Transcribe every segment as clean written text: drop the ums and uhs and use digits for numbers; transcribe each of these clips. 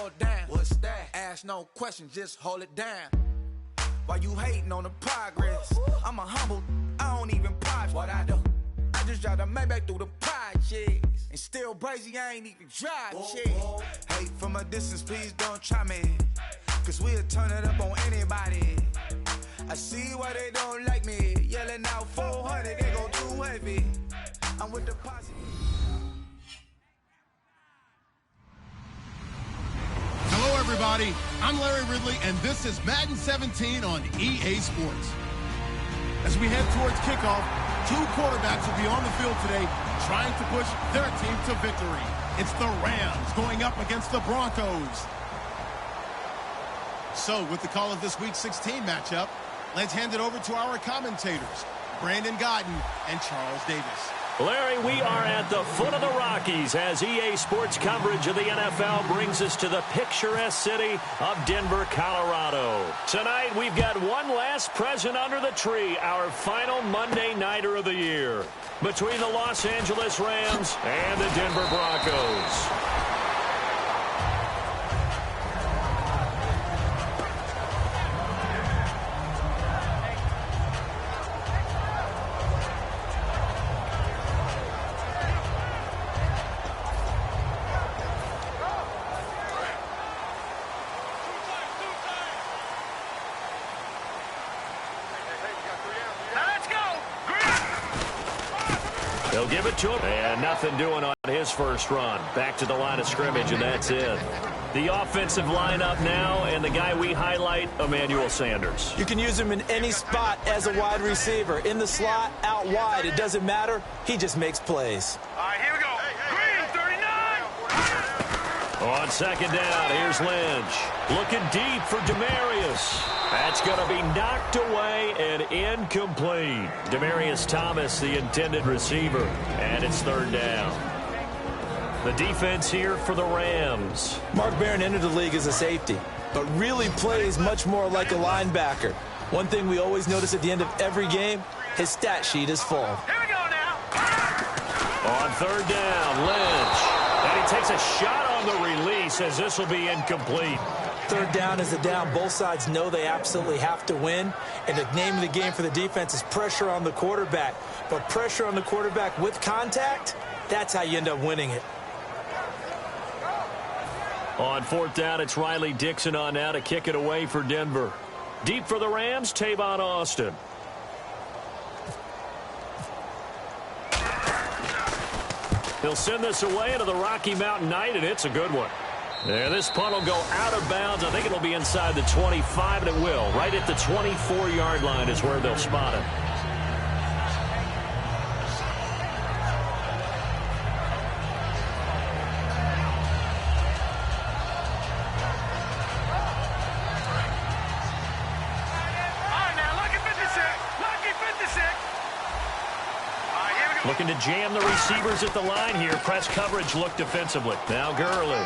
slow it down. What's that? Ask no questions, just hold it down. While you hating on the progress, I'm a humble, I don't even pause what I do. I just drive the Maybach through the projects, and still crazy, I ain't even drive shit. Hate from a distance, please don't try me, cause we'll turn it up on anybody. I see why they don't like me, yelling out 400, they go too heavy. I'm with the posse. Hello, everybody. I'm Larry Ridley, and this is Madden 17 on EA Sports. As we head towards kickoff, two quarterbacks will be on the field today trying to push their team to victory. It's the Rams going up against the Broncos. So, with the call of this Week 16 matchup, let's hand it over to our commentators, Brandon Godden and Charles Davis. Larry, we are at the foot of the Rockies as EA Sports coverage of the NFL brings us to the picturesque city of Denver, Colorado. Tonight, we've got one last present under the tree, our final Monday Nighter of the year, between the Los Angeles Rams and the Denver Broncos. They'll give it to him. And nothing doing on his first run. Back to the line of scrimmage, and that's it. The offensive lineup now, and the guy we highlight, Emmanuel Sanders. You can use him in any spot as a wide receiver. In the slot, out wide. It doesn't matter. He just makes plays. All right, here we go. Green, 39. On second down, here's Lynch. Looking deep for Demaryius. That's going to be knocked away and incomplete. Demaryius Thomas, the intended receiver, and it's third down. The defense here for the Rams. Mark Barron entered the league as a safety, but really plays much more like a linebacker. One thing we always notice at the end of every game, his stat sheet is full. Here we go now. On third down, Lynch. And he takes a shot on the release as this will be incomplete. Third down is a down. Both sides know they absolutely have to win. And the name of the game for the defense is pressure on the quarterback. But pressure on the quarterback with contact, that's how you end up winning it. On fourth down, it's Riley Dixon on now to kick it away for Denver. Deep for the Rams, Tavon Austin. He'll send this away into the Rocky Mountain Night, and it's a good one. And this punt will go out of bounds. I think it'll be inside the 25, and it will. Right at the 24-yard line is where they'll spot it. Looking to jam the receivers at the line here. Press coverage look defensively. Now Gurley.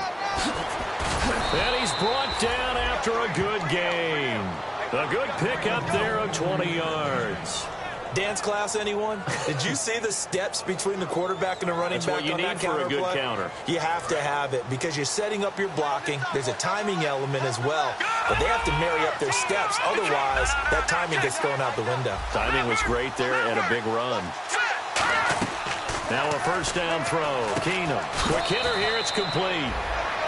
And he's brought down after a good game. A good pickup there of 20 yards. Dance class, anyone? Did you see the steps between the quarterback and the running back on that counter play? That's what you need for a good counter. You have to have it because you're setting up your blocking. There's a timing element as well. But they have to marry up their steps. Otherwise, that timing gets thrown out the window. Timing was great there and a big run. Now a first down throw. Keenum. Quick hitter here. It's complete.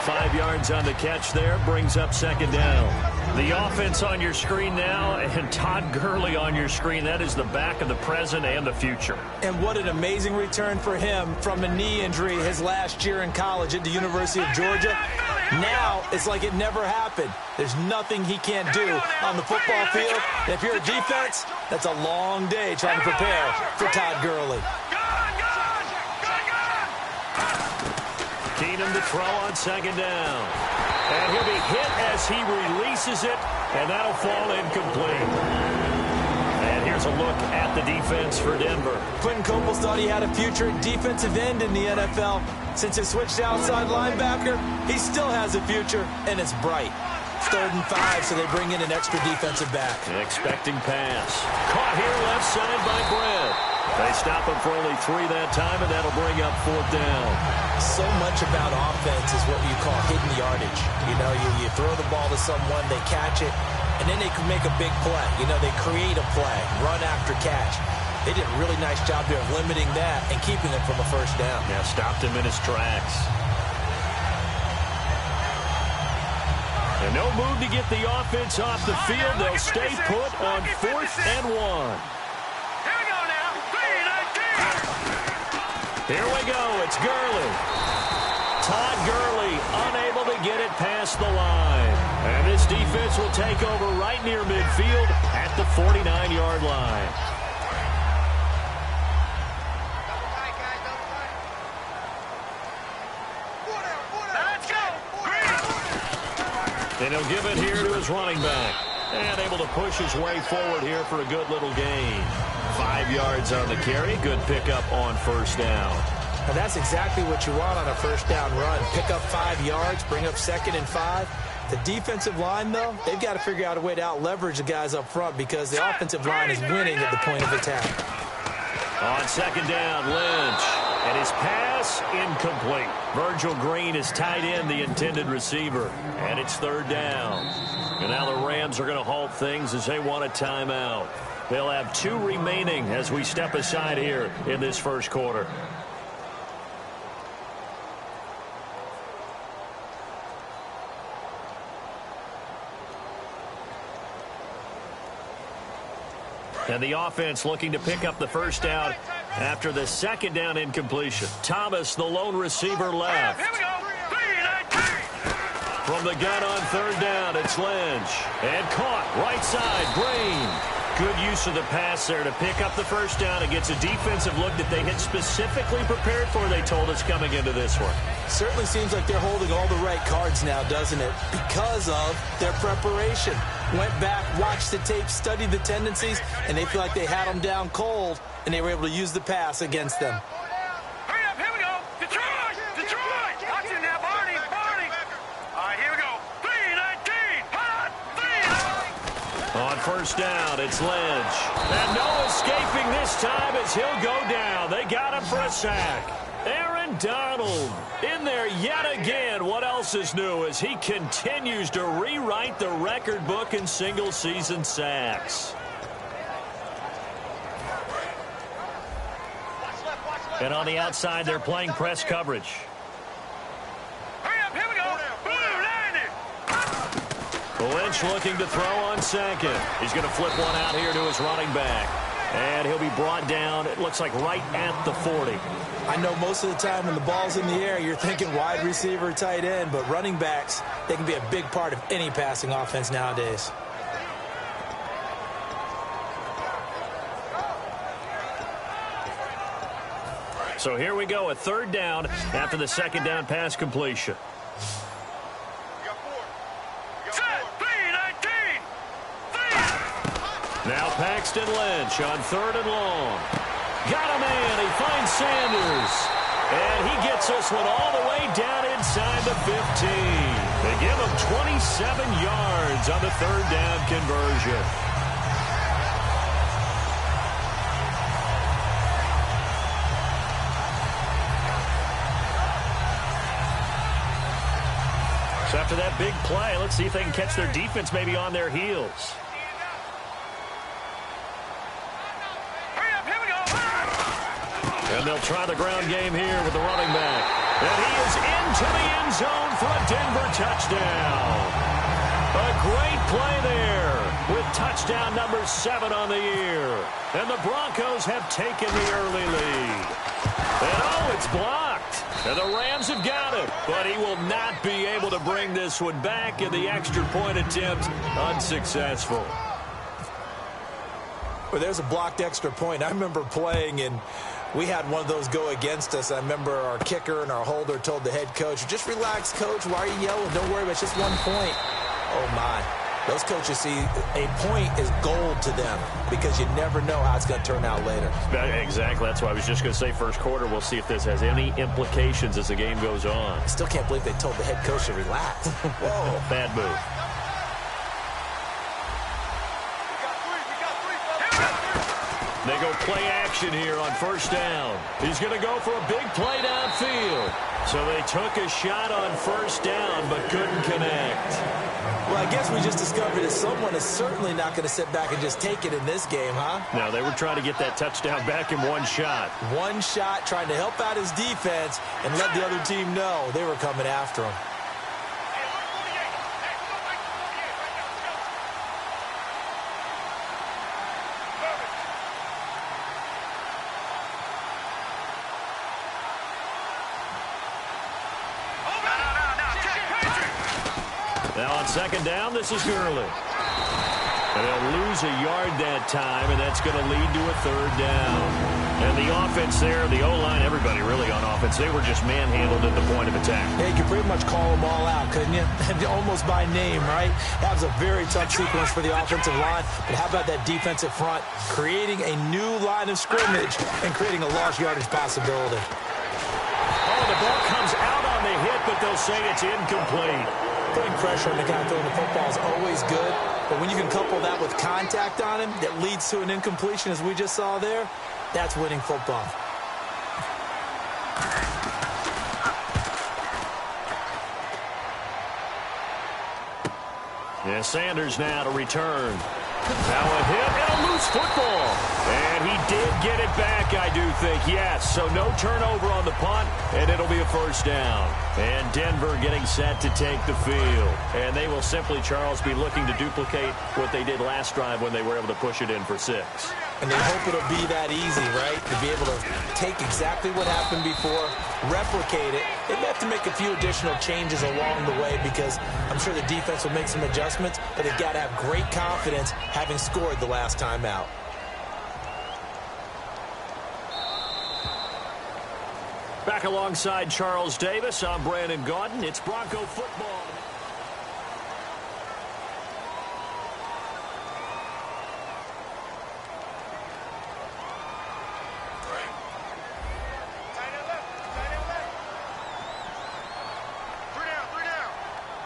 5 yards on the catch there. Brings up second down. The offense on your screen now, and Todd Gurley on your screen. That is the back of the present and the future. And what an amazing return for him from a knee injury his last year in college at the University of Georgia. Now it's like it never happened. There's nothing he can't do on the football field. And if you're a defense, that's a long day trying to prepare for Todd Gurley. Keenum to throw on second down. And he'll be hit as he releases it, and that'll fall incomplete. And here's a look at the defense for Denver. Quentin Coples thought he had a future at defensive end in the NFL. Since he switched to outside linebacker, he still has a future, and it's bright. 3rd and 5, so they bring in an extra defensive back. An expecting pass. Caught here left side by Brett. They stop him for only 3 that time, and that'll bring up 4th down. So much about offense is what you call hidden yardage. You know, throw the ball to someone, they catch it, and then they can make a big play. You know, they create a play, run after catch. They did a really nice job there of limiting that and keeping him from a first down. Yeah, stopped him in his tracks. And no move to get the offense off the field. They'll stay put on 4th and 1. Here we go now. 3-19. Here we go. It's Gurley. Todd Gurley unable to get it past the line. And this defense will take over right near midfield at the 49-yard line. And he'll give it here to his running back. And able to push his way forward here for a good little gain. 5 yards on the carry. Good pickup on first down. And that's exactly what you want on a first down run. Pick up 5 yards, bring up 2nd and 5. The defensive line, though, they've got to figure out a way to out-leverage the guys up front because the offensive line is winning at the point of attack. On 2nd down, Lynch. And his pass incomplete. Virgil Green is tied in, the intended receiver. And it's 3rd down. And now the Rams are going to halt things as they want a timeout. They'll have 2 remaining as we step aside here in this first quarter. And the offense looking to pick up the first down after the 2nd down incompletion. Thomas, the lone receiver, left. Here we go. 3-19. From the gun on 3rd down, it's Lynch. And caught right side, Green. Good use of the pass there to pick up the first down. It gets a defensive look that they had specifically prepared for, they told us, coming into this one. Certainly seems like they're holding all the right cards now, doesn't it? Because of their preparation. Went back, watched the tape, studied the tendencies, and they feel like they had them down cold, and they were able to use the pass against them. Hurry up, here we go. Detroit! Detroit! Watch it now, Barney! Barney! All right, here we go. 3-19. Hot! 3-19. On first down, it's Lynch. And no escaping this time as he'll go down. They got him for a sack. Aaron Donald in there yet again. What else is new as he continues to rewrite the record book in single-season sacks. And on the outside, they're playing press coverage. Hurry up, here we go. Blue 90. Lynch looking to throw on 2nd. He's going to flip one out here to his running back. And he'll be brought down, it looks like, right at the 40. I know most of the time when the ball's in the air, you're thinking wide receiver, tight end, but running backs, they can be a big part of any passing offense nowadays. So here we go, a 3rd down after the 2nd down pass completion. Now Paxton Lynch on 3rd and long. Got a man. He finds Sanders. And he gets this one all the way down inside the 15. They give him 27 yards on the 3rd down conversion. So after that big play, let's see if they can catch their defense maybe on their heels. And they'll try the ground game here with the running back. And he is into the end zone for a Denver touchdown. A great play there with touchdown number 7 on the year. And the Broncos have taken the early lead. And oh, it's blocked. And the Rams have got it. But he will not be able to bring this one back in the extra point attempt. Unsuccessful. Well, there's a blocked extra point. I remember playing and we had one of those go against us. I remember our kicker and our holder told the head coach, just relax, coach. Why are you yelling? Don't worry about it. It's just 1 point. Oh, my. Those coaches see a point is gold to them because you never know how it's going to turn out later. Exactly. That's why I was just going to say first quarter. We'll see if this has any implications as the game goes on. I still can't believe they told the head coach to relax. Whoa. Bad move. They go play action here on first down. He's going to go for a big play downfield. So they took a shot on first down but couldn't connect. Well, I guess we just discovered that someone is certainly not going to sit back and just take it in this game, huh? No, they were trying to get that touchdown back in one shot. One shot, trying to help out his defense and let the other team know they were coming after him. Now on second down, this is Gurley. And they'll lose a yard that time, and that's going to lead to a third down. And the offense there, the O-line, everybody really on offense, they were just manhandled at the point of attack. Yeah, you could pretty much call them all out, couldn't you? Almost by name, right? That was a very tough sequence for the offensive line. But how about that defensive front creating a new line of scrimmage and creating a lost yardage possibility? Oh, the ball comes out on the hit, but they'll say it's incomplete. Putting pressure on the guy throwing the football is always good, but when you can couple that with contact on him that leads to an incompletion, as we just saw there, that's winning football. Yeah, Sanders now to return. Now a hit and a loose football. And he did get it back, I do think, yes. So no turnover on the punt, and it'll be a first down. And Denver getting set to take the field. And they will simply, Charles, be looking to duplicate what they did last drive when they were able to push it in for 6. And they hope it'll be that easy, right? To be able to take exactly what happened before, replicate it. They may have to make a few additional changes along the way because I'm sure the defense will make some adjustments, but they've got to have great confidence having scored the last time out. Back alongside Charles Davis, I'm Brandon Gaudin. It's Bronco football.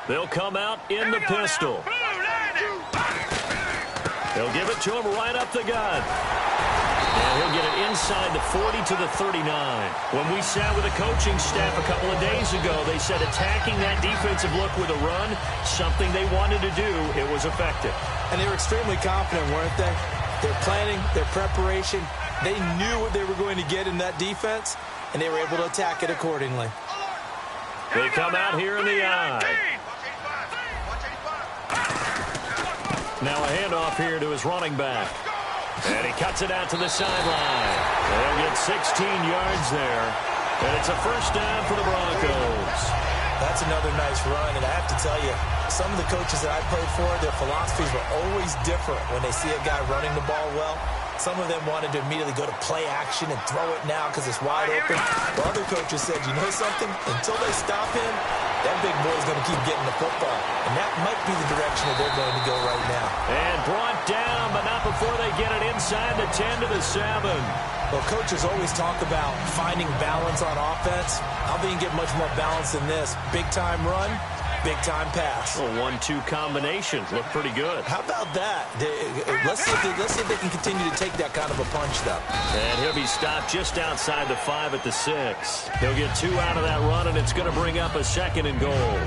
They'll come out in the pistol. They'll give it to him right up the gut. And he'll get it inside the 40 to the 39. When we sat with the coaching staff a couple of days ago, they said attacking that defensive look with a run, something they wanted to do, it was effective. And they were extremely confident, weren't they? Their planning, their preparation, they knew what they were going to get in that defense, and they were able to attack it accordingly. They come out here in the eye. Now a handoff here to his running back. And he cuts it out to the sideline. They'll get 16 yards there. And it's a first down for the Broncos. That's another nice run. And I have to tell you, some of the coaches that I played for, their philosophies were always different when they see a guy running the ball well. Some of them wanted to immediately go to play action and throw it now because it's wide open. But other coaches said, you know something? Until they stop him, that big boy's going to keep getting the football. And that might be the direction that they're going to go right now. And brought down, but not before they get it inside the 10 to the 7. Well, coaches always talk about finding balance on offense. I think you can get much more balance than this. Big-time run, big-time pass. A 1-2 combination. Look pretty good. How about that? Let's see if they can continue to take that kind of a punch, though. And he'll be stopped just outside the 5 at the 6. He'll get 2 out of that run, and it's going to bring up a 2nd and goal.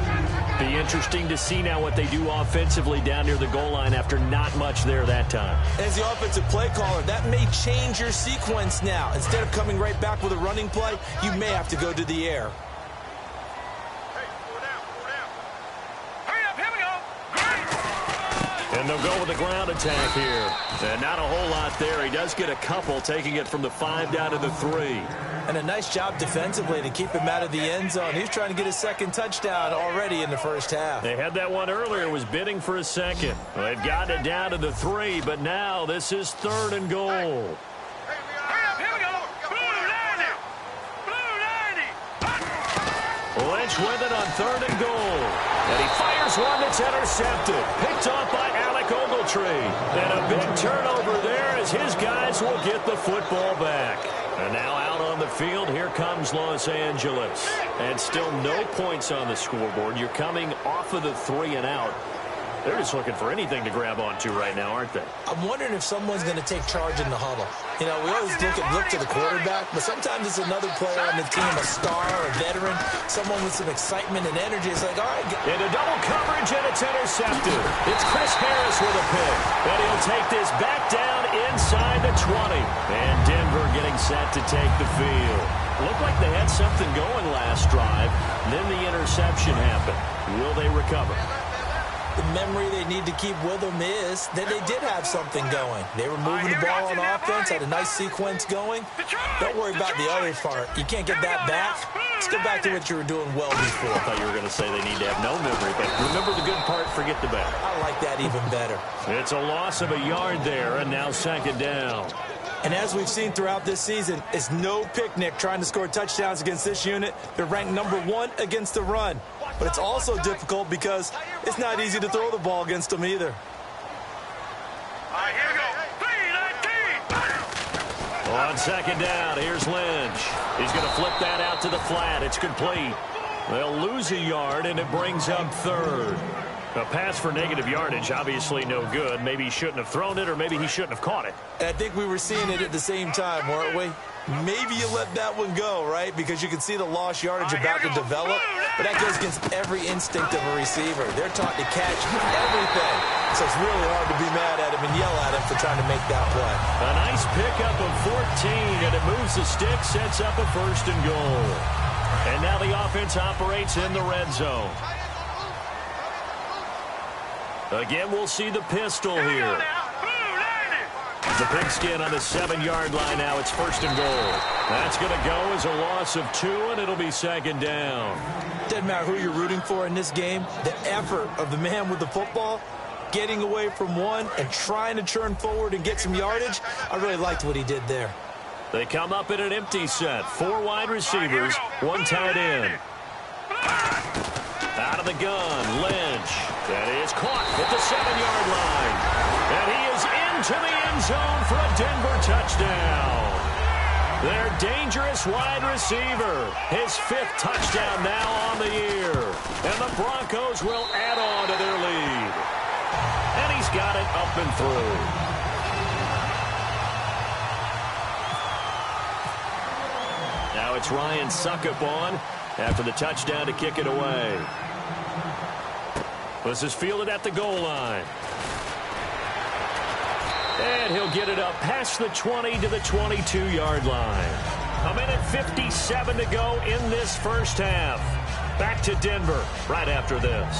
Be interesting to see now what they do offensively down near the goal line after not much there that time. As the offensive play caller, that may change your sequence now. Instead of coming right back with a running play, you may have to go to the air. And they'll go with the ground attack here. And not a whole lot there. He does get a couple, taking it from the 5 down to the 3. And a nice job defensively to keep him out of the end zone. He's trying to get his 2nd touchdown already in the first half. They had that one earlier, was bidding for a 2nd. Well, they've got it down to the 3, but now this is 3rd and goal. Here we go. Blue 90. Lynch with it on 3rd and goal. And he fires one that's intercepted. Picked off by Alec Ogletree. And a big turnover there as his guys will get the football back. And now out on the field, here comes Los Angeles. And still no points on the scoreboard. You're coming off of the 3 and out. They're just looking for anything to grab onto right now, aren't they? I'm wondering if someone's going to take charge in the huddle. You know, we always look to the quarterback, but sometimes it's another player on the team, a star, a veteran, someone with some excitement and energy. It's like, all right. Into double coverage, and it's intercepted. It's Chris Harris with a pick. And he'll take this back down inside the 20. And Denver getting set to take the field. Looked like they had something going last drive. Then the interception happened. Will they recover? The memory they need to keep with them is that they did have something going. They were moving the ball on offense, had a nice sequence going. Don't worry about the other part. You can't get that back. Let's go back to what you were doing well before. I thought you were going to say they need to have no memory, but remember the good part, forget the bad. I like that even better. It's a loss of a yard there, and now second down. And as we've seen throughout this season, it's no picnic trying to score touchdowns against this unit. They're ranked #1 against the run. But it's also difficult because it's not easy to throw the ball against them either. All right, here we go. 3-19. On second down, here's Lynch. He's going to flip that out to the flat. It's complete. They'll lose a yard, and it brings up third. A pass for negative yardage, obviously no good. Maybe he shouldn't have thrown it, or maybe he shouldn't have caught it. And I think we were seeing it at the same time, weren't we? Maybe you let that one go, right? Because you can see the lost yardage about to develop. But that goes against every instinct of a receiver. They're taught to catch everything. So it's really hard to be mad at him and yell at him for trying to make that play. A nice pickup of 14, and it moves the stick, sets up a 1st and goal. And now the offense operates in the red zone. Again, we'll see the pistol here. The pigskin on the 7-yard line now. It's 1st and goal. That's going to go as a loss of 2, and it'll be second down. Doesn't matter who you're rooting for in this game. The effort of the man with the football, getting away from one and trying to turn forward and get some yardage, I really liked what he did there. They come up in an empty set. 4 wide receivers, 1 tight end. Out of the gun, Lynch. That is caught at the 7-yard line. And he is into the end zone for a Denver touchdown. Their dangerous wide receiver. His 5th touchdown now on the year. And the Broncos will add on to their lead. And he's got it up and through. Now it's Ryan Suckup on after the touchdown to kick it away. This is fielded at the goal line. And he'll get it up past the 20 to the 22-yard line. A minute 57 to go in this first half. Back to Denver right after this.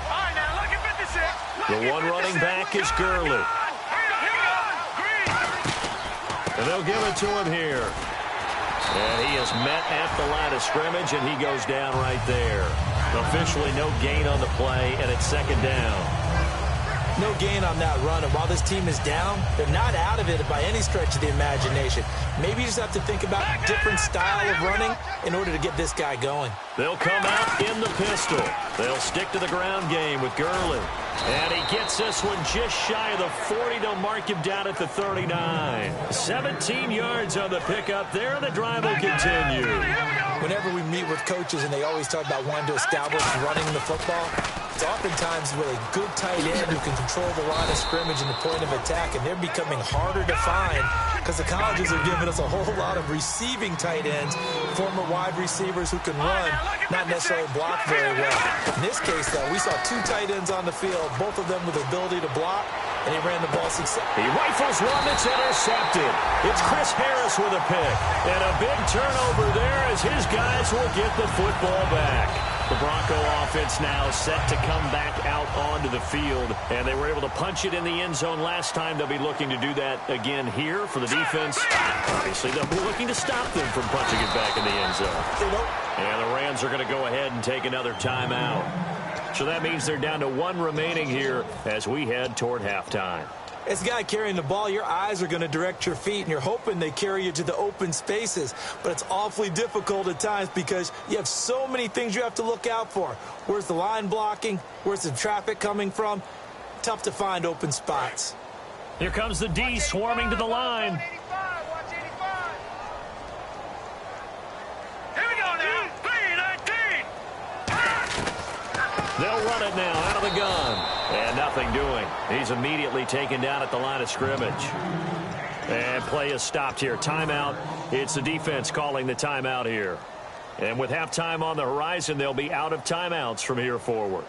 All right, now look at 56. The one running back is Gurley. And they'll give it to him here. And he is met at the line of scrimmage, and he goes down right there. Officially no gain on the play, and it's second down. No gain on that run, and while this team is down, they're not out of it by any stretch of the imagination. Maybe you just have to think about a different style of running in order to get this guy going. They'll come out in the pistol. They'll stick to the ground game with Gurley. And he gets this one just shy of the 40. They'll mark him down at the 39. 17 yards on the pickup there, and the drive will continue. Whenever we meet with coaches and they always talk about wanting to establish running the football, it's oftentimes with a good tight end who can control the line of scrimmage and the point of attack, and they're becoming harder to find because the colleges are giving us a whole lot of receiving tight ends, former wide receivers who can run, not necessarily block very well. In this case, though, we saw 2 tight ends on the field, both of them with the ability to block, and he ran the ball successfully. He rifles one that's intercepted. It's Chris Harris with a pick. And a big turnover there as his guys will get the football back. The Bronco offense now set to come back out onto the field. And they were able to punch it in the end zone last time. They'll be looking to do that again here for the defense. Obviously, they'll be looking to stop them from punching it back in the end zone. And the Rams are going to go ahead and take another timeout. So that means they're down to 1 remaining here as we head toward halftime. As a guy carrying the ball, your eyes are going to direct your feet, and you're hoping they carry you to the open spaces. But it's awfully difficult at times because you have so many things you have to look out for. Where's the line blocking? Where's the traffic coming from? Tough to find open spots. Here comes the D swarming to the line. They'll run it now out of the gun. And nothing doing. He's immediately taken down at the line of scrimmage. And play is stopped here. Timeout. It's the defense calling the timeout here. And with halftime on the horizon, they'll be out of timeouts from here forward.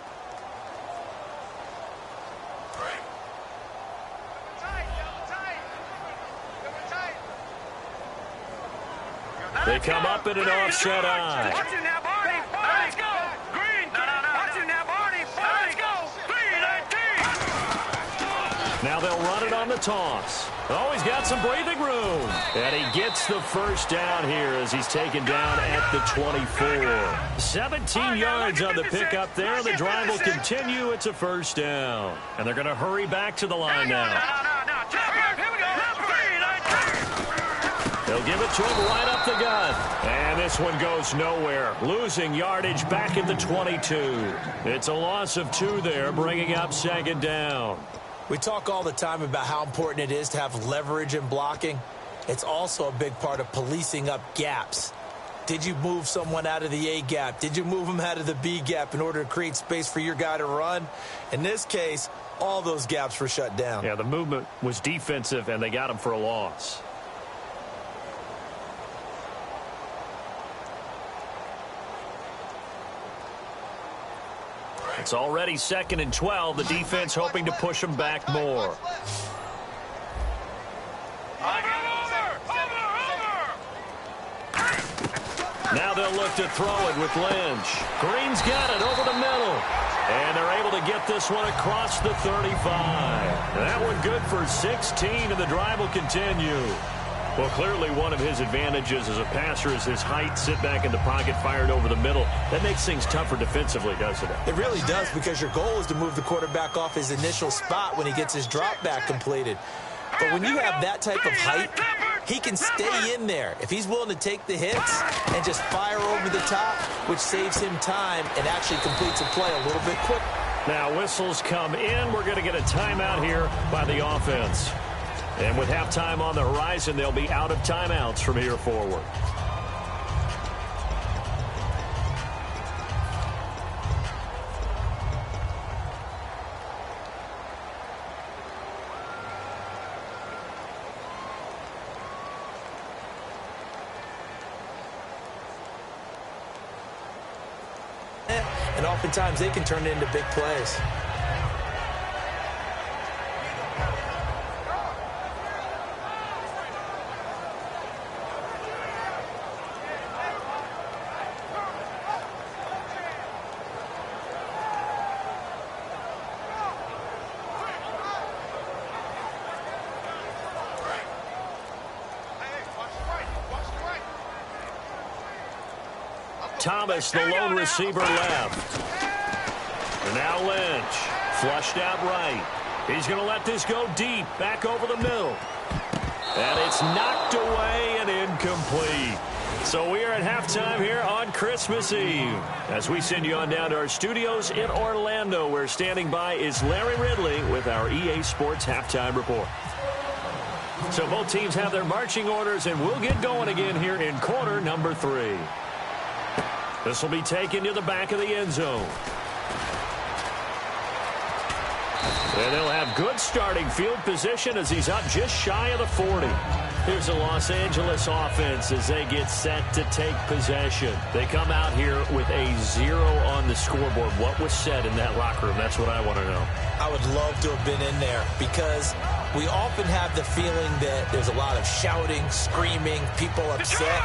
They come up in an offset eye. Watch it now, Barney. Let's go. Green. Watch it now, Barney. Let's go. 3-19. Now they'll run it on the toss. Oh, he's got some breathing room. And he gets the first down here as he's taken down at the 24. 17 yards on the pickup there. The drive will continue. It's a first down. And they're going to hurry back to the line now. Here we go. 3-19. They'll give it to him right up the gut. And this one goes nowhere. Losing yardage back at the 22. It's a loss of 2 there, bringing up second down. We talk all the time about how important it is to have leverage in blocking. It's also a big part of policing up gaps. Did you move someone out of the A gap? Did you move them out of the B gap in order to create space for your guy to run? In this case, all those gaps were shut down. Yeah, the movement was defensive, and they got him for a loss. It's already 2nd and 12. The defense hoping to push them back more. Now they'll look to throw it with Lynch. Green's got it over the middle. And they're able to get this one across the 35. That one good for 16, and the drive will continue. Well, clearly one of his advantages as a passer is his height. Sit back in the pocket, fired over the middle. That makes things tougher defensively, doesn't it? It really does, because your goal is to move the quarterback off his initial spot when he gets his drop back completed. But when you have that type of height, he can stay in there if he's willing to take the hits and just fire over the top, which saves him time and actually completes a play a little bit quicker. Now whistles come in. We're going to get a timeout here by the offense. And with halftime on the horizon, they'll be out of timeouts from here forward. And oftentimes they can turn it into big plays. Thomas, the lone receiver, left. And now Lynch, flushed out right. He's going to let this go deep, back over the middle. And it's knocked away and incomplete. So we are at halftime here on Christmas Eve. As we send you on down to our studios in Orlando, where standing by is Larry Ridley with our EA Sports Halftime Report. So both teams have their marching orders, and we'll get going again here in quarter number 3. This will be taken to the back of the end zone. And they'll have good starting field position as he's up just shy of the 40. Here's the Los Angeles offense as they get set to take possession. They come out here with a 0 on the scoreboard. What was said in that locker room? That's what I want to know. I would love to have been in there, because we often have the feeling that there's a lot of shouting, screaming, people upset.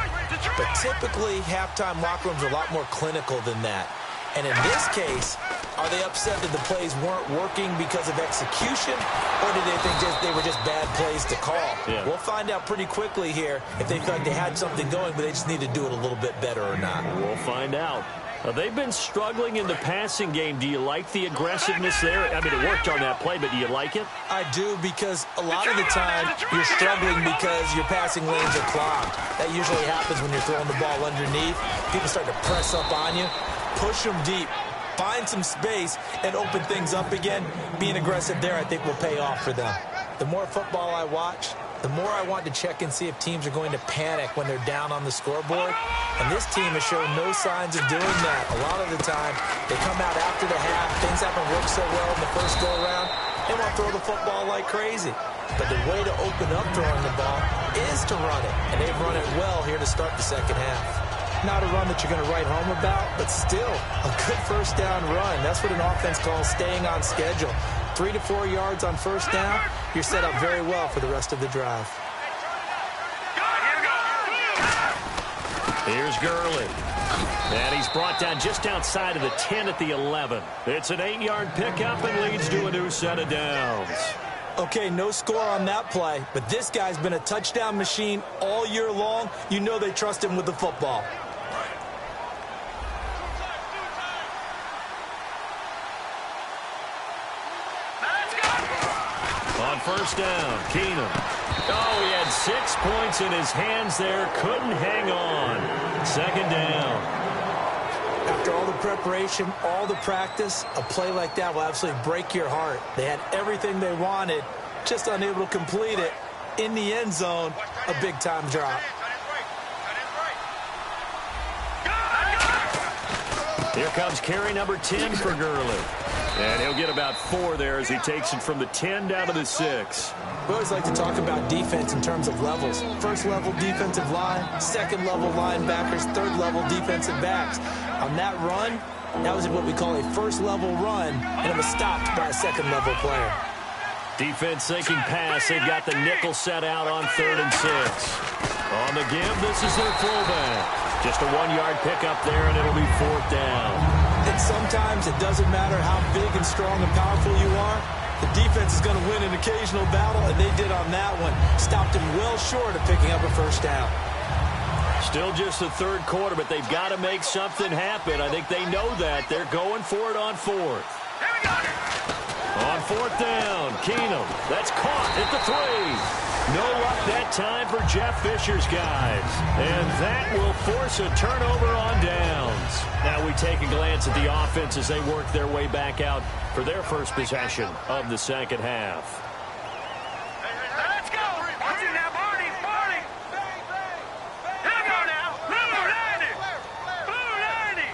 But typically, halftime locker rooms are a lot more clinical than that. And in this case, are they upset that the plays weren't working because of execution, or did they think they were just bad plays to call? Yeah. We'll find out pretty quickly here if they feel like they had something going, but they just need to do it a little bit better or not. We'll find out. They've been struggling in the passing game. Do you like the aggressiveness there? I mean, it worked on that play, but do you like it? I do, because a lot of the time you're struggling because your passing lanes are clogged. That usually happens when you're throwing the ball underneath. People start to press up on you. Push them deep. Find some space and open things up again. Being aggressive there, I think, will pay off for them. The more football I watch, the more I want to check and see if teams are going to panic when they're down on the scoreboard. And this team has shown no signs of doing that. A lot of the time, they come out after the half. Things haven't worked so well in the first go-around. They want to throw the football like crazy. But the way to open up throwing the ball is to run it. And they've run it well here to start the second half. Not a run that you're going to write home about, but still a good first down run. That's what an offense calls staying on schedule. 3 to 4 yards on first down, you're set up very well for the rest of the drive. Here's Gurley. And he's brought down just outside of the 10 at the 11. It's an 8-yard pickup and leads to a new set of downs. Okay, no score on that play, but this guy's been a touchdown machine all year long. You know they trust him with the football. On first down, Keenum. Oh, he had 6 points in his hands there. Couldn't hang on. Second down. After all the preparation, all the practice, a play like that will absolutely break your heart. They had everything they wanted, just unable to complete it. In the end zone, a big-time drop. Here comes carry number 10 for Gurley. And he'll get about 4 there as he takes it from the 10 down to the 6. We always like to talk about defense in terms of levels. First-level defensive line, second-level linebackers, third-level defensive backs. On that run, that was what we call a first-level run, and it was stopped by a second-level player. Defense thinking pass. They've got the nickel set out on 3rd and 6. On the give, this is their fullback. Just a 1-yard pickup there, and it'll be 4th down. And sometimes it doesn't matter how big and strong and powerful you are. The defense is going to win an occasional battle, and they did on that one. Stopped him well short of picking up a first down. Still just the 3rd quarter, but they've got to make something happen. I think they know that. They're going for it on 4th. On 4th down, Keenum. That's caught at the 3. No luck that time for Jeff Fisher's guys. And that will force a turnover on downs. Now we take a glance at the offense as they work their way back out for their first possession of the second half. Let's go! Watch it now, Barney! Barney! Here we go now! Blue 90! Blue 90!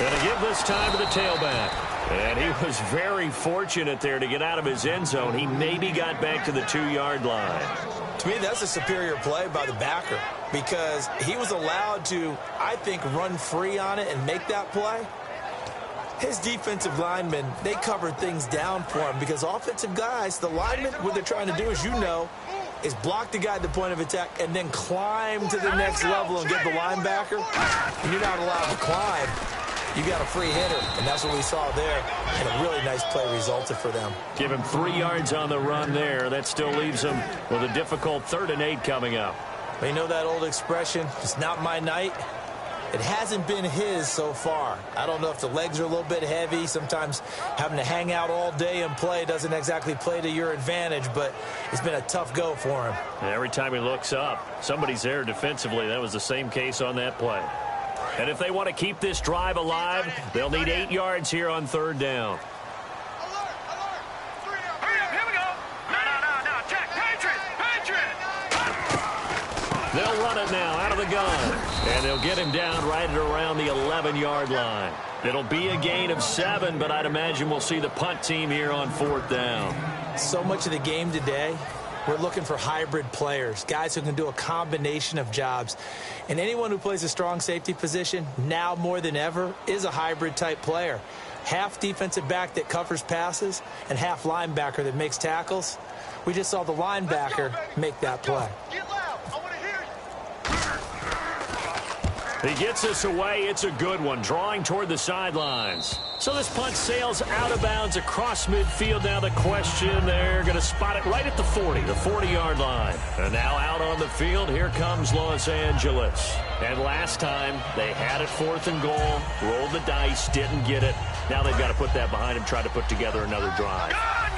Gonna give this time to the tailback. And he was very fortunate there to get out of his end zone. He maybe got back to the 2-yard line. To me, that's a superior play by the backer because he was allowed to, I think, run free on it and make that play. His defensive linemen, they covered things down for him because offensive guys, the linemen, what they're trying to do, as you know, is block the guy at the point of attack and then climb to the next level and get the linebacker. And you're not allowed to climb. You got a free hitter, and that's what we saw there. And a really nice play resulted for them. Give him 3 yards on the run there. That still leaves him with a difficult 3rd and 8 coming up. You know that old expression, it's not my night? It hasn't been his so far. I don't know if the legs are a little bit heavy. Sometimes having to hang out all day and play doesn't exactly play to your advantage, but it's been a tough go for him. And every time he looks up, somebody's there defensively. That was the same case on that play. And if they want to keep this drive alive, they'll need 8 yards here on 3rd down. Hurry up, here we go! No, check! Patriot! They'll run it now out of the gun. And they'll get him down right at around the 11-yard line. It'll be a gain of 7, but I'd imagine we'll see the punt team here on 4th down. So much of the game today, we're looking for hybrid players, guys who can do a combination of jobs. And anyone who plays a strong safety position, now more than ever, is a hybrid-type player. Half defensive back that covers passes and half linebacker that makes tackles. We just saw the linebacker make that play. Get loud! I want to hear you! He gets this away. It's a good one, drawing toward the sidelines. So this punt sails out of bounds across midfield. Now the question, they're going to spot it right at the 40, the 40-yard line. And now out on the field, here comes Los Angeles. And last time, they had it 4th and goal, rolled the dice, didn't get it. Now they've got to put that behind them, try to put together another drive.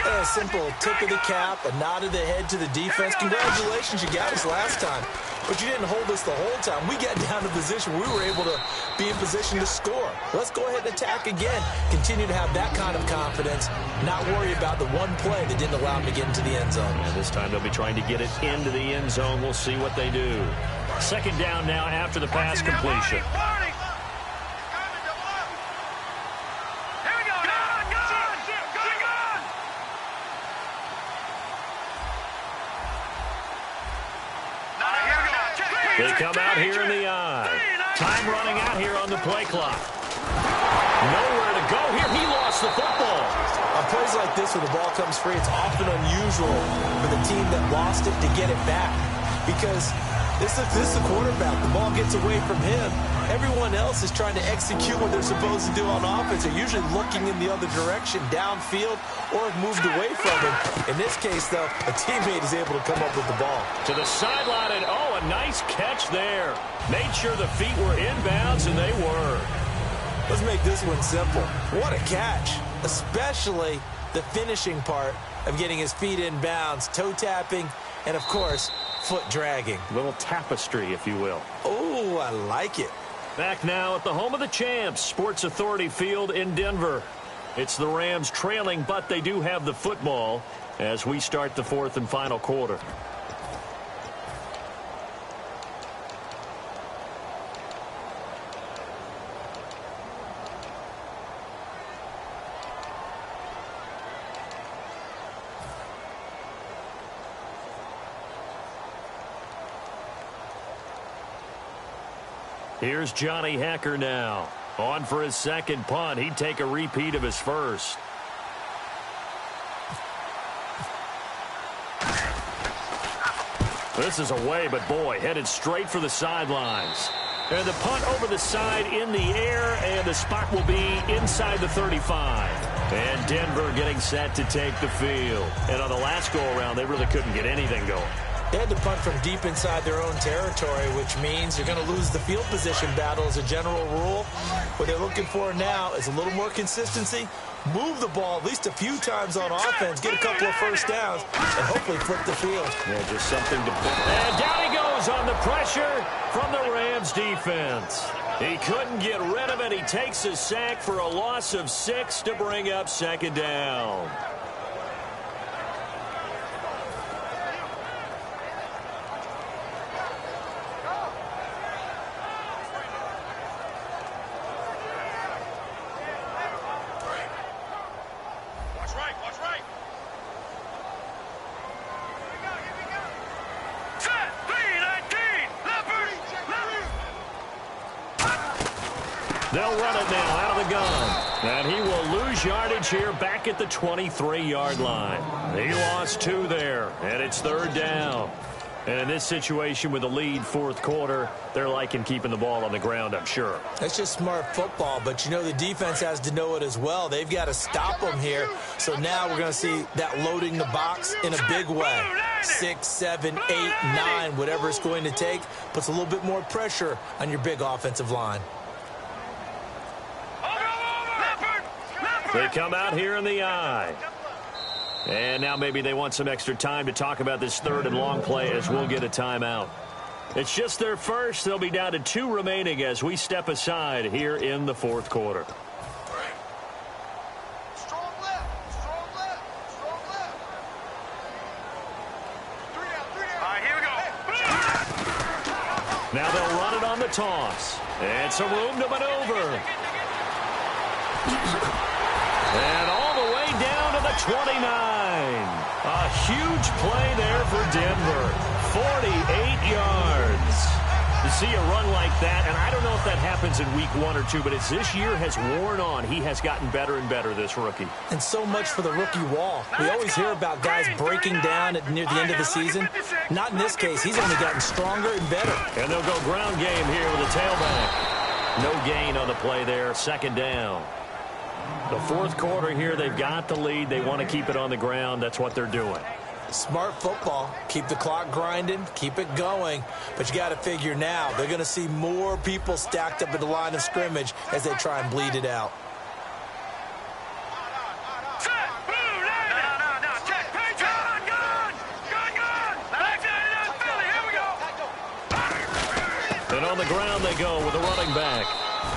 A simple tip of the cap, a nod of the head to the defense. Congratulations, you got us last time. But you didn't hold us the whole time. We got down to position where we were able to be in position to score. Let's go ahead and attack again. Continue to have that kind of confidence. Not worry about the one play that didn't allow them to get into the end zone. And this time they'll be trying to get it into the end zone. We'll see what they do. Second down now after the pass completion. They come out here in the eye. Time running out here on the play clock. Nowhere to go here. He lost the football. On plays like this where the ball comes free, it's often unusual for the team that lost it to get it back. Because this is the quarterback. The ball gets away from him. Everyone else is trying to execute what they're supposed to do on offense. They're usually looking in the other direction, downfield, or have moved away from him. In this case, though, a teammate is able to come up with the ball. To the sideline, and oh, a nice catch there. Made sure the feet were inbounds, and they were. Let's make this one simple. What a catch, especially the finishing part of getting his feet in bounds, toe tapping, and, of course, foot dragging. Little tapestry, if you will. Oh, I like it. Back now at the home of the champs, Sports Authority Field in Denver. It's the Rams trailing, but they do have the football as we start the fourth and final quarter. Here's Johnny Hecker now. On for his second punt. He'd take a repeat of his first. This is away, but boy, headed straight for the sidelines. And the punt over the side in the air, and the spot will be inside the 35. And Denver getting set to take the field. And on the last go-around, they really couldn't get anything going. They had to punt from deep inside their own territory, which means you're going to lose the field position battle as a general rule. What they're looking for now is a little more consistency, move the ball at least a few times on offense, get a couple of first downs, and hopefully flip the field. Yeah, just something to put. And down he goes on the pressure from the Rams defense. He couldn't get rid of it. He takes a sack for a loss of 6 to bring up second down. They'll run it now out of the gun. And he will lose yardage here back at the 23-yard line. He lost 2 there, and it's third down. And in this situation with the lead fourth quarter, they're liking keeping the ball on the ground, I'm sure. That's just smart football, but you know the defense has to know it as well. They've got to stop them here. So now we're going to see that loading the box in a big way. 6, 7, 8, 9, whatever it's going to take, puts a little bit more pressure on your big offensive line. They come out here in the eye. And now maybe they want some extra time to talk about this third and long play as we'll get a timeout. It's just their first. They'll be down to 2 remaining as we step aside here in the fourth quarter. Strong left. Strong left. Strong left. 3 down. All right, here we go. Now they'll run it on the toss. And some room to maneuver. And all the way down to the 29. A huge play there for Denver. 48 yards. To see a run like that, and I don't know if that happens in week 1 or 2, but as this year has worn on, he has gotten better and better, this rookie. And so much for the rookie wall. We always hear about guys breaking down near the end of the season. Not in this case. He's only gotten stronger and better. And they'll go ground game here with a tailback. No gain on the play there. Second down. The fourth quarter here, they've got the lead. They want to keep it on the ground. That's what they're doing. Smart football. Keep the clock grinding. Keep it going. But you got to figure now, they're going to see more people stacked up at the line of scrimmage as they try and bleed it out. And on the ground they go with a running back.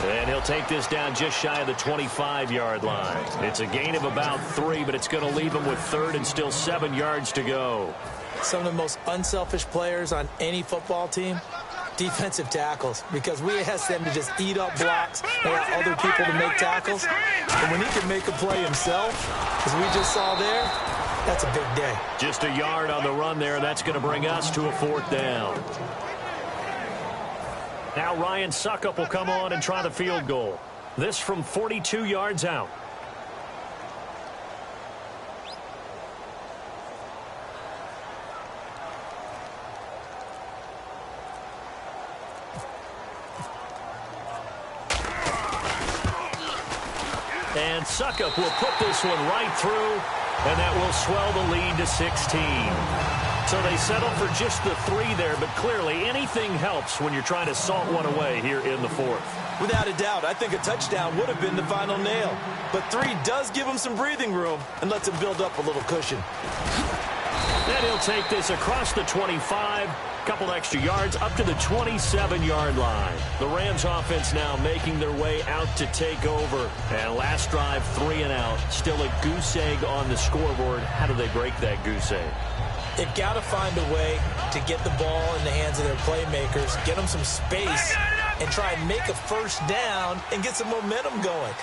And he'll take this down just shy of the 25-yard line. It's a gain of about 3, but it's going to leave him with 3rd and still 7 yards to go. Some of the most unselfish players on any football team, defensive tackles, because we ask them to just eat up blocks and allow other people to make tackles. And when he can make a play himself, as we just saw there, that's a big day. Just a yard on the run there, and that's going to bring us to a 4th down. Now Ryan Suckup will come on and try the field goal. This from 42 yards out. And Suckup will put this one right through, and that will swell the lead to 16. So they settle for just the 3 there, but clearly anything helps when you're trying to salt one away here in the 4th. Without a doubt, I think a touchdown would have been the final nail. But 3 does give him some breathing room and lets him build up a little cushion. Then he'll take this across the 25, couple extra yards up to the 27-yard line. The Rams offense now making their way out to take over. And last drive, 3 and out. Still a goose egg on the scoreboard. How do they break that goose egg? They've got to find a way to get the ball in the hands of their playmakers, get them some space, and try and make a first down and get some momentum going.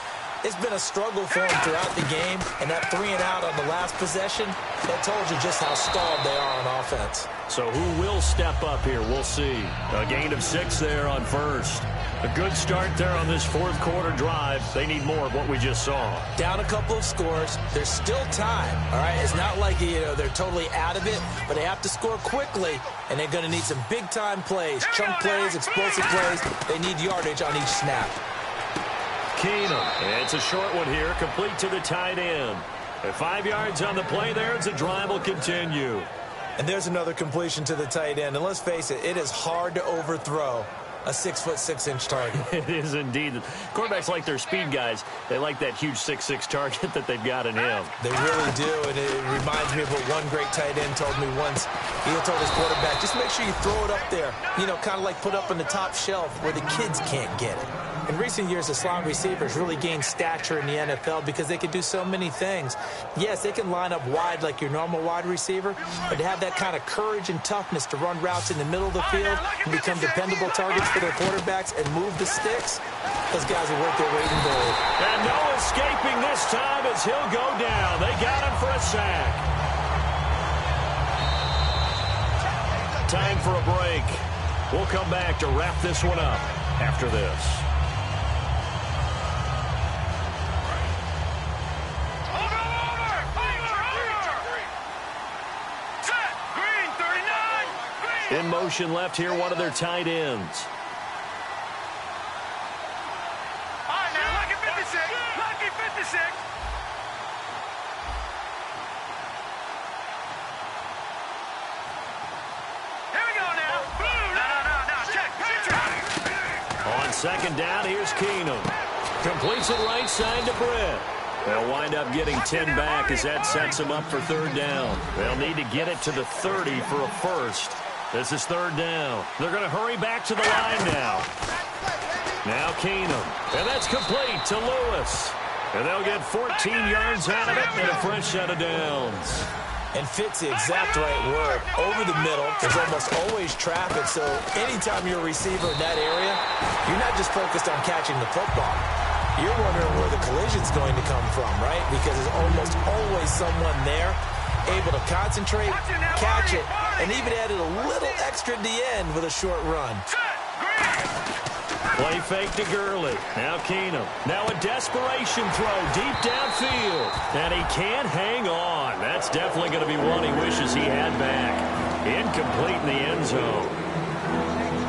It's been a struggle for them throughout the game, and that 3 and out on the last possession, that told you just how stalled they are on offense. So who will step up here? We'll see. A gain of 6 there on first. A good start there on this 4th quarter drive. They need more of what we just saw. Down a couple of scores. There's still time, all right? It's not like, they're totally out of it, but they have to score quickly, and they're going to need some big-time plays, chunk plays, explosive plays. They need yardage on each snap. Keenum. It's a short one here, complete to the tight end. At 5 yards on the play there, as the drive will continue. And there's another completion to the tight end. And let's face it, it is hard to overthrow a 6'6" target. It is indeed. Quarterbacks like their speed guys. They like that huge 6'6" target that they've got in him. They really do, and it reminds me of what one great tight end told me once. He told his quarterback, just make sure you throw it up there, kind of like put up on the top shelf where the kids can't get it. In recent years, the slot receivers really gained stature in the NFL because they can do so many things. Yes, they can line up wide like your normal wide receiver, but to have that kind of courage and toughness to run routes in the middle of the field and become dependable targets for their quarterbacks and move the sticks, those guys will work their weight in gold. And no escaping this time as he'll go down. They got him for a sack. Time for a break. We'll come back to wrap this one up after this. In motion left here, one of their tight ends. All right, now, lucky 56. Lucky 56. Here we go now. No. Check. On second down, here's Keenum. Completes it right side to Britt. They'll wind up getting 10 back as that sets them up for 3rd down. They'll need to get it to the 30 for a first. This is 3rd down. They're going to hurry back to the line now. Now Keenum. And that's complete to Lewis. And they'll get 14 yards out of it and a fresh set of downs. And fits the exact right word. Over the middle, there's almost always traffic, so anytime you're a receiver in that area, you're not just focused on catching the football. You're wondering where the collision's going to come from, right? Because there's almost always someone there able to concentrate, catch it, and even added a little extra at the end with a short run. Play fake to Gurley. Now Keenum. Now a desperation throw deep downfield. And he can't hang on. That's definitely going to be one he wishes he had back. Incomplete in the end zone.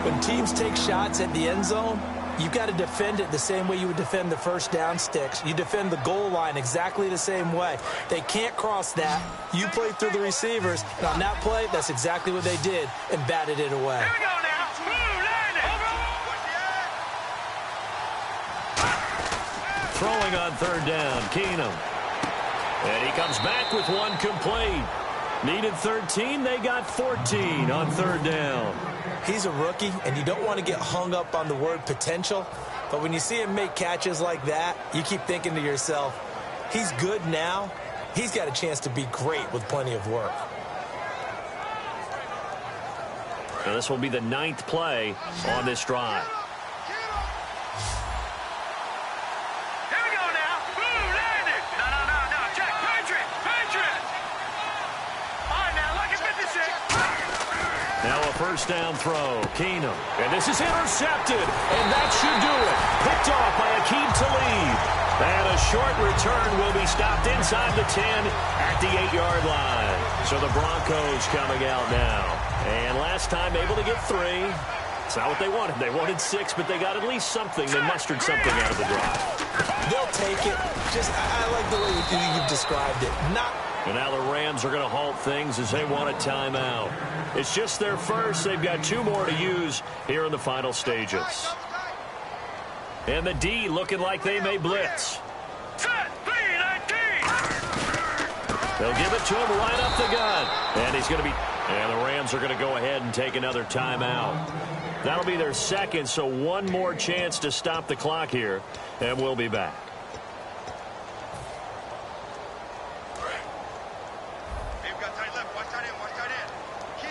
When teams take shots at the end zone, you've got to defend it the same way you would defend the first down sticks. You defend the goal line exactly the same way. They can't cross that. You play through the receivers. And on that play, that's exactly what they did and batted it away. Here we go now. Throwing on 3rd down, Keenum. And he comes back with one complete. Needed 13. They got 14 on third down. He's a rookie, and you don't want to get hung up on the word potential. But when you see him make catches like that, you keep thinking to yourself, he's good now. He's got a chance to be great with plenty of work. And this will be the 9th play on this drive. Here we go now. Blue landed. No. Check. Patriot. All right, now, look at 56. Now a first down throw. Keenum. And this is intercepted. And that should do it. Picked off by Aqib Talib. And a short return will be stopped inside the 10 at the 8-yard line. So the Broncos coming out now. And last time able to get 3. It's not what they wanted. They wanted 6, but they got at least something. They mustered something out of the drive. They'll take it. I like the way you've described it. And now the Rams are going to halt things as they want a timeout. It's just their first. They've got 2 more to use here in the final stages. And the D looking like they may blitz. Set. 3-19. They'll give it to him right up the gun. And he's going to be... And the Rams are going to go ahead and take another timeout. That'll be their second, so 1 more chance to stop the clock here. And we'll be back. We've got tight left. Watch tight end. Key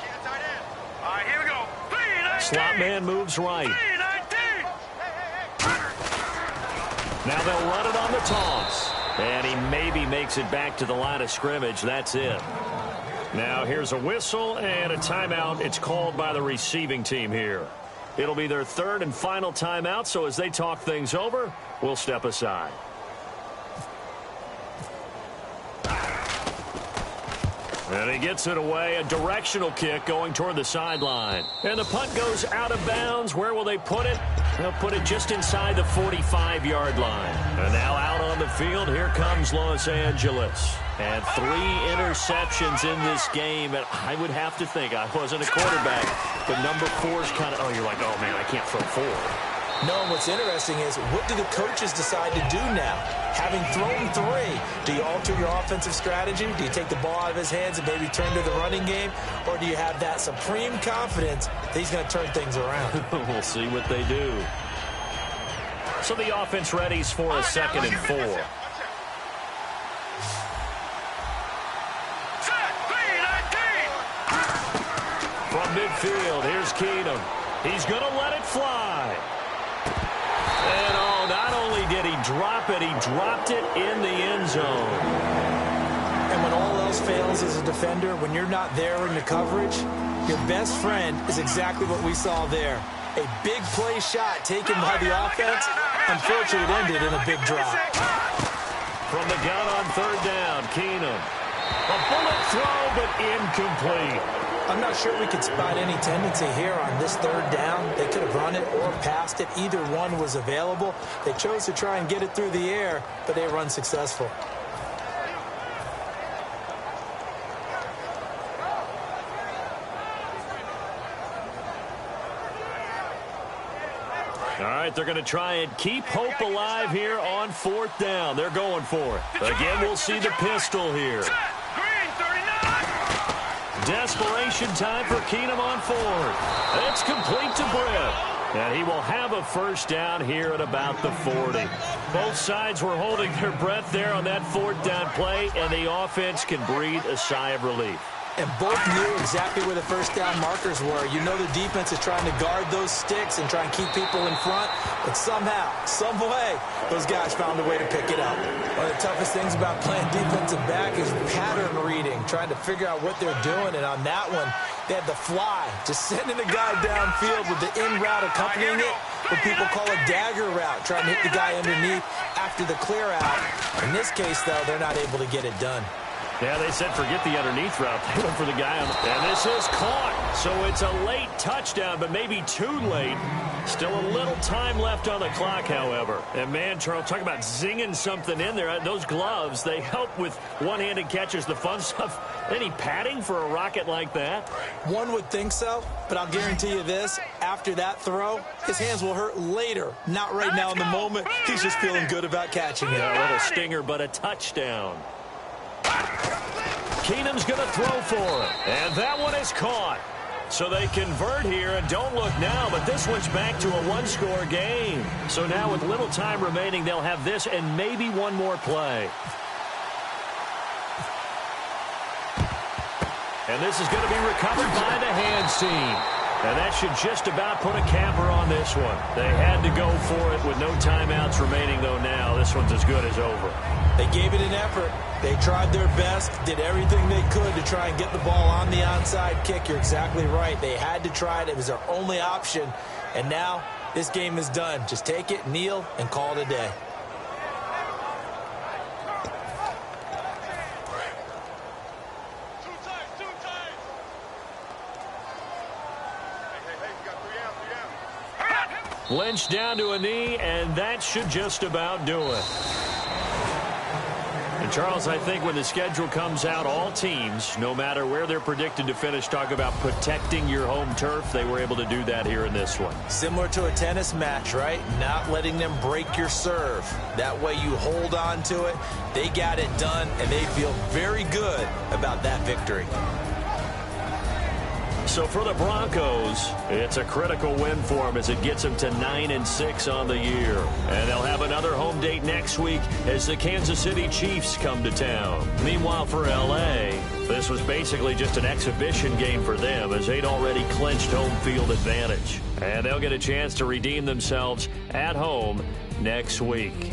the tight end. All right, here we go. 3-19. Slot man moves right. 3-19. Now they'll run it on the toss. And he maybe makes it back to the line of scrimmage. That's it. Now here's a whistle and a timeout. It's called by the receiving team here. It'll be their 3rd and final timeout, so as they talk things over, we'll step aside. And he gets it away, a directional kick going toward the sideline. And the punt goes out of bounds. Where will they put it? They'll put it just inside the 45-yard line. And now out on the field, here comes Los Angeles. And 3 interceptions in this game. And I would have to think, I wasn't a quarterback, but number 4 is kind of, you're like, oh, man, I can't throw 4. No, what's interesting is, what do the coaches decide to do now? Having thrown 3, do you alter your offensive strategy? Do you take the ball out of his hands and maybe turn to the running game? Or do you have that supreme confidence that he's going to turn things around? We'll see what they do. So the offense readies for a 2nd and 4. From midfield, here's Keenum. He's going to let it fly. And not only did he drop it, he dropped it in the end zone. And when all else fails as a defender, when you're not there in the coverage, your best friend is exactly what we saw there. A big play shot taken by the offense. Unfortunately, it ended in a big drop. From the gun on 3rd down, Keenum. A bullet throw, but incomplete. I'm not sure we could spot any tendency here on this 3rd down. They could have run it or passed it. Either one was available. They chose to try and get it through the air, but they were unsuccessful. All right, they're going to try and keep hope alive here on 4th down. They're going for it. Again, we'll see the pistol here. Desperation time for Keenum on 4th. It's complete to Britt. And he will have a first down here at about the 40. Both sides were holding their breath there on that 4th down play, and the offense can breathe a sigh of relief. And both knew exactly where the first down markers were. You know the defense is trying to guard those sticks and try and keep people in front. But somehow, some way, those guys found a way to pick it up. One of the toughest things about playing defensive back is pattern reading, trying to figure out what they're doing. And on that one, they had the fly, just sending the guy downfield with the in route accompanying it, what people call a dagger route, trying to hit the guy underneath after the clear out. In this case, though, they're not able to get it done. Yeah, they said forget the underneath route. They went for the guy on the... And this is caught. So it's a late touchdown, but maybe too late. Still a little time left on the clock, however. And, man, Charles, talk about zinging something in there. Those gloves, they help with one-handed catches, the fun stuff. Any padding for a rocket like that? One would think so, but I'll guarantee you this. After that throw, his hands will hurt later. Not right now in the moment. He's just feeling good about catching it. Yeah, a little stinger, but a touchdown. Keenum's going to throw for it. And that one is caught. So they convert here and don't look now, but this one's back to a one-score game. So now with little time remaining, they'll have this and maybe one more play. And this is going to be recovered by the hands team. And that should just about put a capper on this one. They had to go for it with no timeouts remaining, though now. This one's as good as over. They gave it an effort. They tried their best, did everything they could to try and get the ball on the onside kick. You're exactly right. They had to try it. It was their only option. And now this game is done. Just take it, kneel, and call it a day. Lynch down to a knee, and that should just about do it. And Charles, I think when the schedule comes out, all teams, no matter where they're predicted to finish, talk about protecting your home turf. They were able to do that here in this one. Similar to a tennis match, right? Not letting them break your serve. That way you hold on to it. They got it done, and they feel very good about that victory. So for the Broncos, it's a critical win for them as it gets them to 9-6 on the year. And they'll have another home date next week as the Kansas City Chiefs come to town. Meanwhile, for L.A., this was basically just an exhibition game for them as they'd already clinched home field advantage. And they'll get a chance to redeem themselves at home next week.